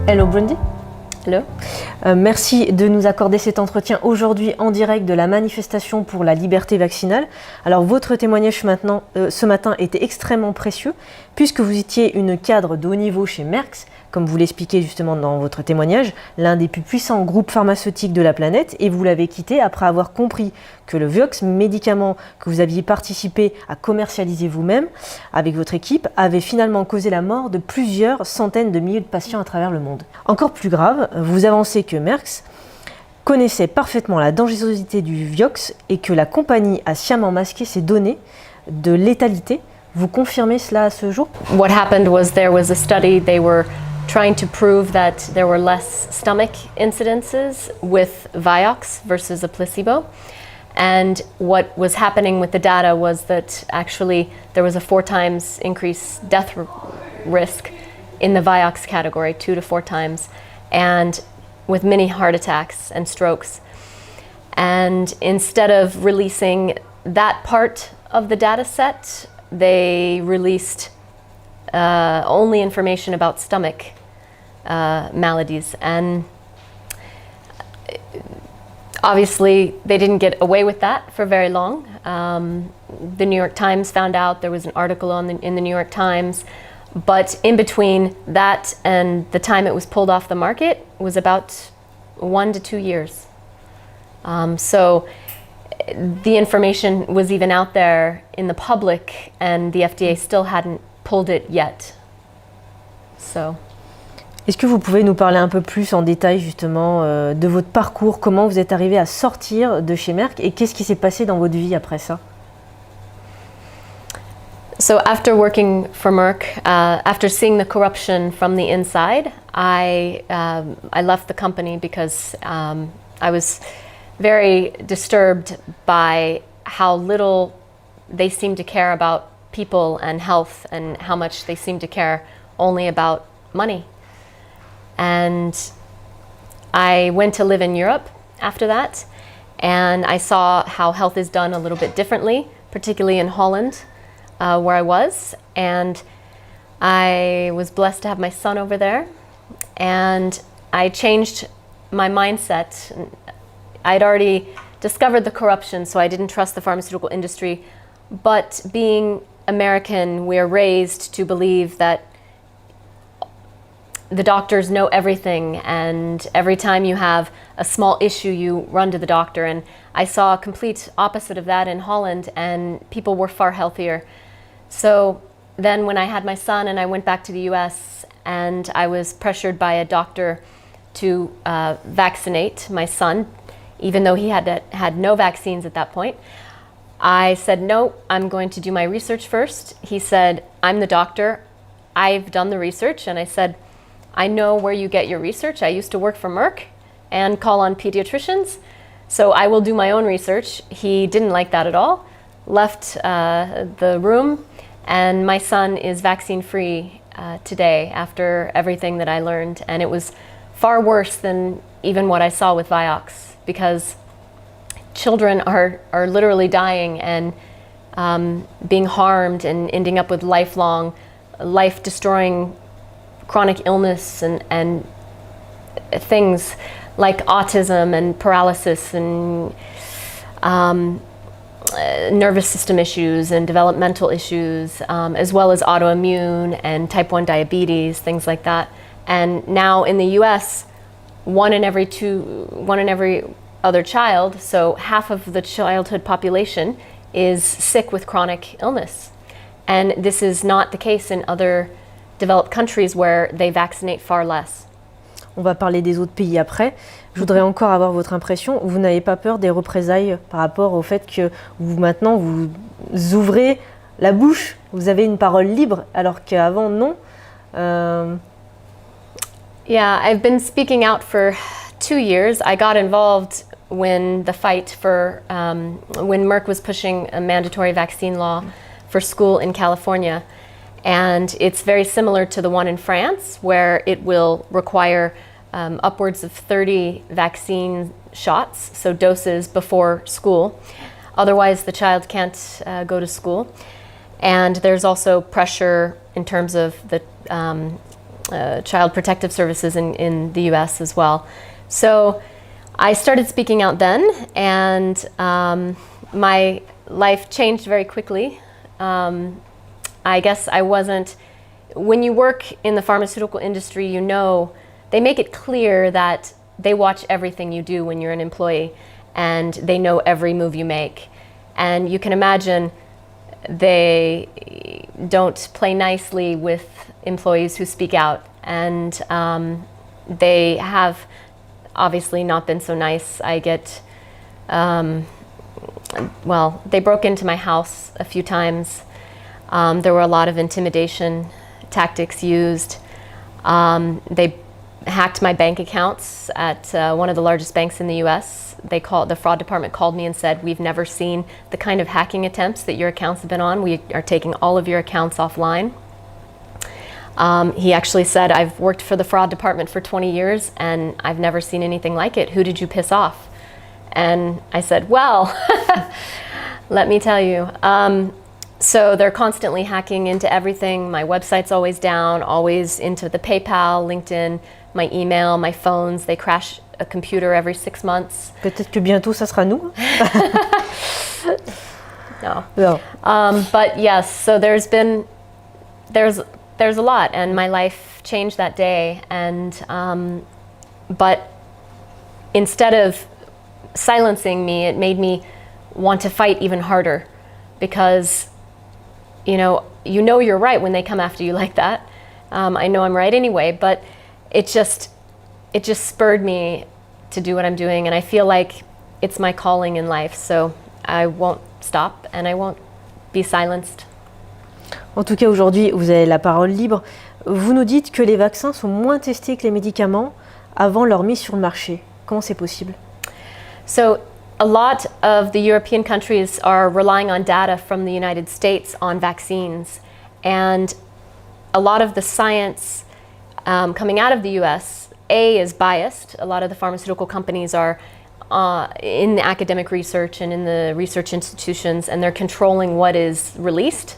Hello Brandy. Hello. Merci de nous accorder cet entretien aujourd'hui en direct de la manifestation pour la liberté vaccinale. Alors votre témoignage ce matin était extrêmement précieux puisque vous étiez une cadre de haut niveau chez Merck, comme vous l'expliquez justement dans votre témoignage, l'un des plus puissants groupes pharmaceutiques de la planète, et vous l'avez quitté après avoir compris que le Vioxx, médicament que vous aviez participé à commercialiser vous-même avec votre équipe, avait finalement causé la mort de plusieurs centaines de milliers de patients à travers le monde. Encore plus grave, vous avancez que Merck connaissait parfaitement la dangerosité du Vioxx et que la compagnie a sciemment masqué ses données de létalité. Vous confirmez cela à ce jour? What happened was there was a study, they were trying to prove that there were less stomach incidences with Vioxx versus a placebo. And what was happening with the data was that actually there was a 4 times increased death risk in the Vioxx category, 2 to 4 times, and with many heart attacks and strokes. And instead of releasing that part of the data set, they released only information about stomach maladies. And obviously, they didn't get away with that for very long. The New York Times found out, there was an article in the New York Times, but in between that and the time it was pulled off the market was about 1 to 2 years. So the information was even out there in the public, and the FDA still hadn't pulled it yet. So. Est-ce que vous pouvez nous parler un peu plus en détail justement de votre parcours, comment vous êtes arrivé à sortir de chez Merck et qu'est-ce qui s'est passé dans votre vie après ça? So after working for Merck, after seeing the corruption from the inside, I left the company because I was very disturbed by how little they seemed to care about people and health and how much they seemed to care only about money. And I went to live in Europe after that, and I saw how health is done a little bit differently, particularly in Holland, where I was. And I was blessed to have my son over there, and I changed my mindset. I'd already discovered the corruption, so I didn't trust the pharmaceutical industry. But being American, we're raised to believe that the doctors know everything, and every time you have a small issue, you run to the doctor. And I saw a complete opposite of that in Holland, and people were far healthier. So then when I had my son and I went back to the US, and I was pressured by a doctor to vaccinate my son, even though he had no vaccines at that point, I said, no, I'm going to do my research first. He said, I'm the doctor, I've done the research. And I said, I know where you get your research. I used to work for Merck and call on pediatricians, so I will do my own research. He didn't like that at all, left the room, and my son is vaccine-free today after everything that I learned. And it was far worse than even what I saw with Vioxx, because children are literally dying and being harmed and ending up with lifelong, life-destroying chronic illness and things like autism and paralysis and nervous system issues and developmental issues, as well as autoimmune and type 1 diabetes, things like that. And now in the US, one in every other child, so half of the childhood population, is sick with chronic illness. And this is not the case in other developed countries where they vaccinate far less. On va parler des autres pays après. Je voudrais encore avoir votre impression. Vous n'avez pas peur des représailles par rapport au fait que maintenant vous ouvrez la bouche, vous avez une parole libre, alors qu'avant non? Yeah, I've been speaking out for 2 years. I got involved when the fight for, when Merck was pushing a mandatory vaccine law for school in California. And it's very similar to the one in France, where it will require upwards of 30 vaccine shots, so doses before school. Otherwise, the child can't go to school. And there's also pressure in terms of the child protective services in the US as well. So I started speaking out then, and my life changed very quickly. I guess I wasn't, when you work in the pharmaceutical industry, you know, they make it clear that they watch everything you do when you're an employee, and they know every move you make. And you can imagine they don't play nicely with employees who speak out, and they have obviously not been so nice. I get, well, they broke into my house a few times. There were a lot of intimidation tactics used. They hacked my bank accounts at one of the largest banks in the US. The fraud department called me and said, "We've never seen the kind of hacking attempts that your accounts have been on. We are taking all of your accounts offline." He actually said, "I've worked for the fraud department for 20 years and I've never seen anything like it. Who did you piss off?" And I said, "Well, let me tell you." So they're constantly hacking into everything. My website's always down, always into the PayPal, LinkedIn, my email, my phones. They crash a computer every 6 months. Peut-être que bientôt ça sera nous. No. No. But yes, so there's a lot, and my life changed that day. And but instead of silencing me, it made me want to fight even harder, because you know you're right when they come after you like that. I know I'm right anyway, but it just spurred me to do what I'm doing, and I feel like it's my calling in life, so I won't stop and I won't be silenced. En tout cas, aujourd'hui, vous avez la parole libre. Vous nous dites que les vaccins sont moins testés que les médicaments avant leur mise sur le marché. Comment c'est possible? So a lot of the European countries are relying on data from the United States on vaccines, and a lot of the science coming out of the US is biased. A lot of the pharmaceutical companies are in the academic research and in the research institutions, and they're controlling what is released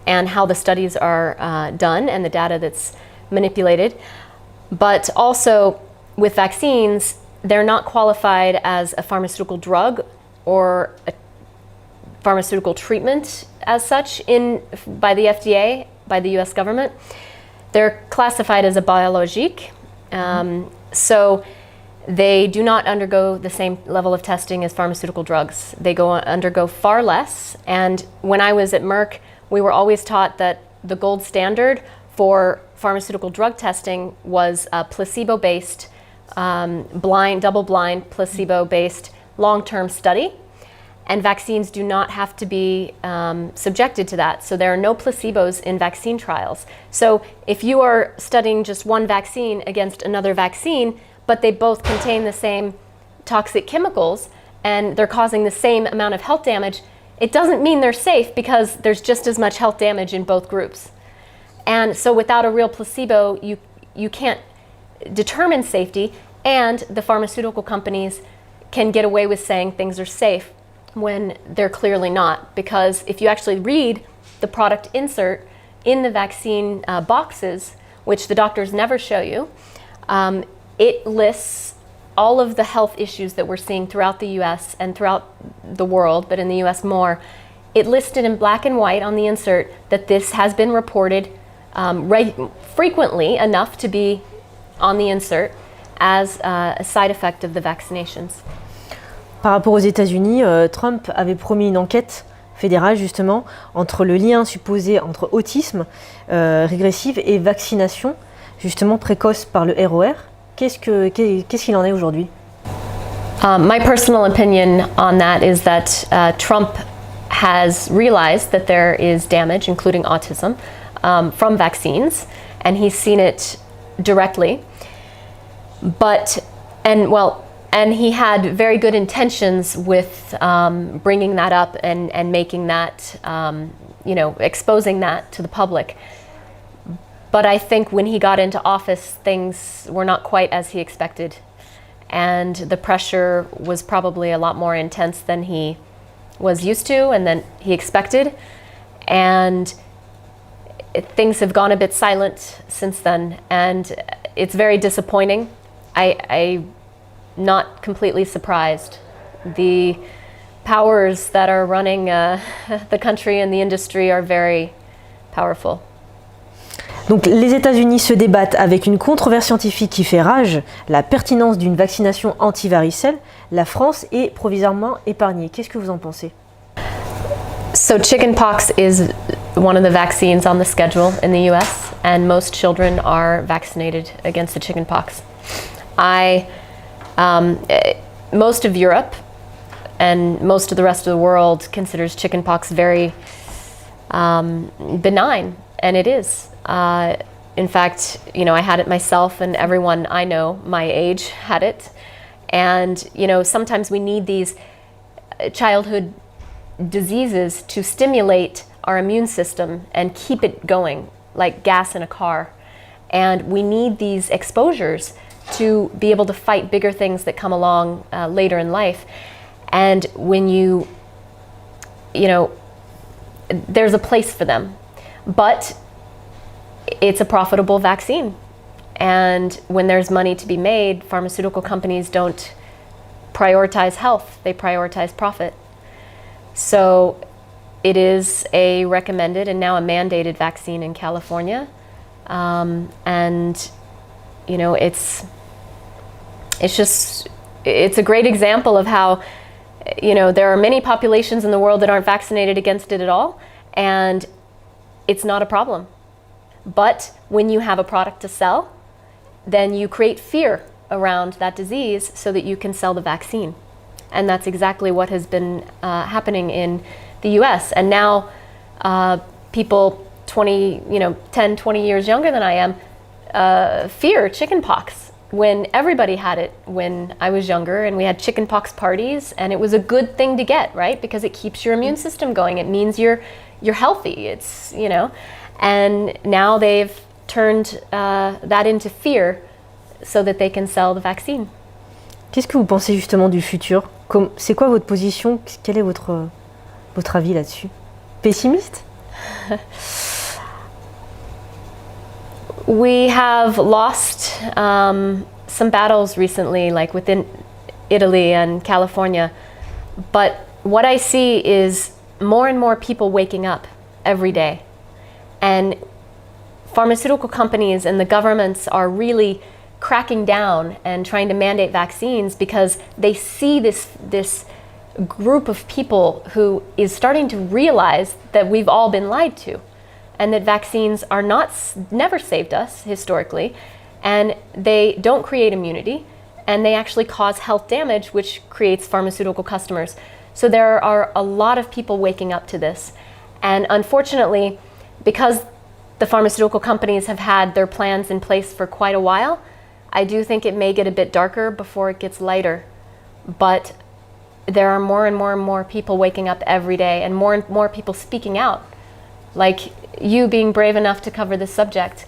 and how the studies are done and the data that's manipulated. But also with vaccines, they're not qualified as a pharmaceutical drug or a pharmaceutical treatment as such by the FDA, by the US government. They're classified as a biologique. So they do not undergo the same level of testing as pharmaceutical drugs. They undergo far less. And when I was at Merck, we were always taught that the gold standard for pharmaceutical drug testing was a placebo-based, double-blind, placebo-based long-term study. And vaccines do not have to be subjected to that. So there are no placebos in vaccine trials. So if you are studying just one vaccine against another vaccine, but they both contain the same toxic chemicals and they're causing the same amount of health damage, it doesn't mean they're safe, because there's just as much health damage in both groups. And so without a real placebo, you can't determine safety, and the pharmaceutical companies can get away with saying things are safe when they're clearly not, because if you actually read the product insert in the vaccine boxes, which the doctors never show you, it lists all of the health issues that we're seeing throughout the US and throughout the world, but in the US more. It listed in black and white on the insert that this has been reported frequently enough to be on the insert as a side effect of the vaccinations. Par rapport aux États-Unis, Trump avait promis une enquête fédérale justement entre le lien supposé entre autisme régressif et vaccination justement précoce par le ROR. Qu'est-ce qu'il en est aujourd'hui? My personal opinion on that is that Trump has realized that there is damage, including autism, from vaccines, and he's seen it directly. And he had very good intentions with bringing that up and making that, exposing that to the public. But I think when he got into office, things were not quite as he expected. And the pressure was probably a lot more intense than he was used to and than he expected. And things have gone a bit silent since then, and it's very disappointing. I'm not completely surprised. The powers that are running the country and the industry are very powerful. Donc les États-Unis se débattent avec une controverse scientifique qui fait rage, la pertinence d'une vaccination anti-varicelle. La France est provisoirement épargnée. Qu'est-ce que vous en pensez? So chickenpox is one of the vaccines on the schedule in the US, and most children are vaccinated against the chickenpox. Most of Europe and most of the rest of the world considers chickenpox very benign, and it is. In fact, I had it myself, and everyone I know my age had it. And, sometimes we need these childhood diseases to stimulate our immune system and keep it going, like gas in a car. And we need these exposures to be able to fight bigger things that come along later in life. And when there's a place for them. But it's a profitable vaccine. And when there's money to be made, pharmaceutical companies don't prioritize health, they prioritize profit. So it is a recommended and now a mandated vaccine in California. It's a great example of how, there are many populations in the world that aren't vaccinated against it at all, and it's not a problem. But when you have a product to sell, then you create fear around that disease so that you can sell the vaccine. And that's exactly what has been happening in the US. And now people 10, 20 years younger than I am fear chickenpox when everybody had it when I was younger, and we had chickenpox parties, and it was a good thing to get, right? Because it keeps your immune system going. It means you're healthy. It's, and now they've turned that into fear so that they can sell the vaccine. Qu'est-ce que vous pensez justement du futur? C'est quoi votre position? Quel est votre avis là-dessus? Pessimiste? We have lost some battles recently, like within Italy and California. But what I see is more and more people waking up every day. And pharmaceutical companies and the governments are really cracking down and trying to mandate vaccines because they see this group of people who is starting to realize that we've all been lied to, and that vaccines are never saved us historically, and they don't create immunity, and they actually cause health damage, which creates pharmaceutical customers. So there are a lot of people waking up to this. And unfortunately, because the pharmaceutical companies have had their plans in place for quite a while, I do think it may get a bit darker before it gets lighter. But there are more and more and more people waking up every day, and more people speaking out, like you being brave enough to cover this subject.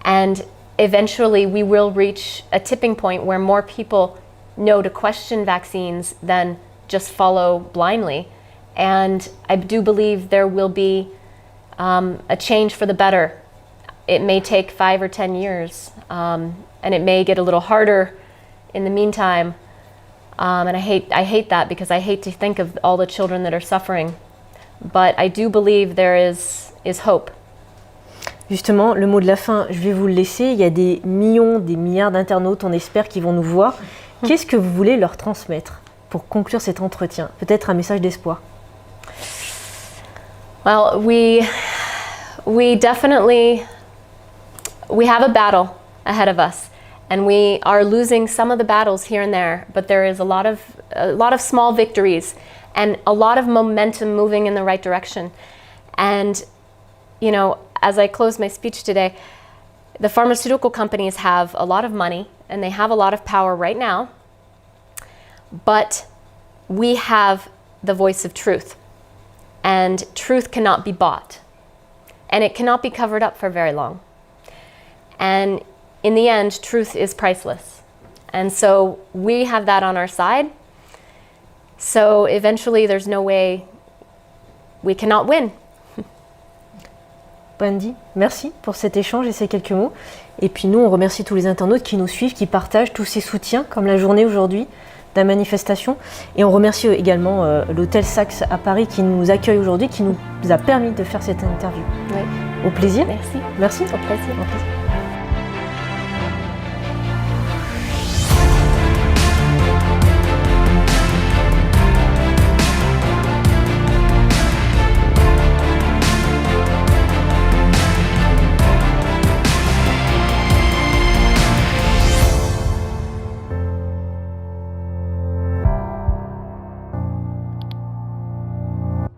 And eventually we will reach a tipping point where more people know to question vaccines than just follow blindly. And I do believe there will be a change for the better. It may take 5 or 10 years, and it may get a little harder in the meantime. And I hate that, because I hate to think of all the children that are suffering. But I do believe there is hope. Justement, le mot de la fin, je vais vous le laisser. Il y a des millions, des milliards d'internautes, on espère, qui vont nous voir. Qu'est-ce que vous voulez leur transmettre pour conclure cet entretien? Peut-être un message d'espoir. Well, we definitely, we have a battle ahead of us, and we are losing some of the battles here and there, but there is a lot of small victories and a lot of momentum moving in the right direction. And, as I close my speech today, the pharmaceutical companies have a lot of money and they have a lot of power right now, but we have the voice of truth. And truth cannot be bought, and it cannot be covered up for very long. And in the end, truth is priceless. And so we have that on our side. So eventually there's no way we cannot win. Brandy, merci pour cet échange et ces quelques mots. Et puis nous, on remercie tous les internautes qui nous suivent, qui partagent tous ces soutiens, comme la journée aujourd'hui de la manifestation. Et on remercie également l'hôtel Saxe à Paris qui nous accueille aujourd'hui, qui nous a permis de faire cette interview. Oui. Au plaisir. Merci. Merci. Au plaisir. Au plaisir.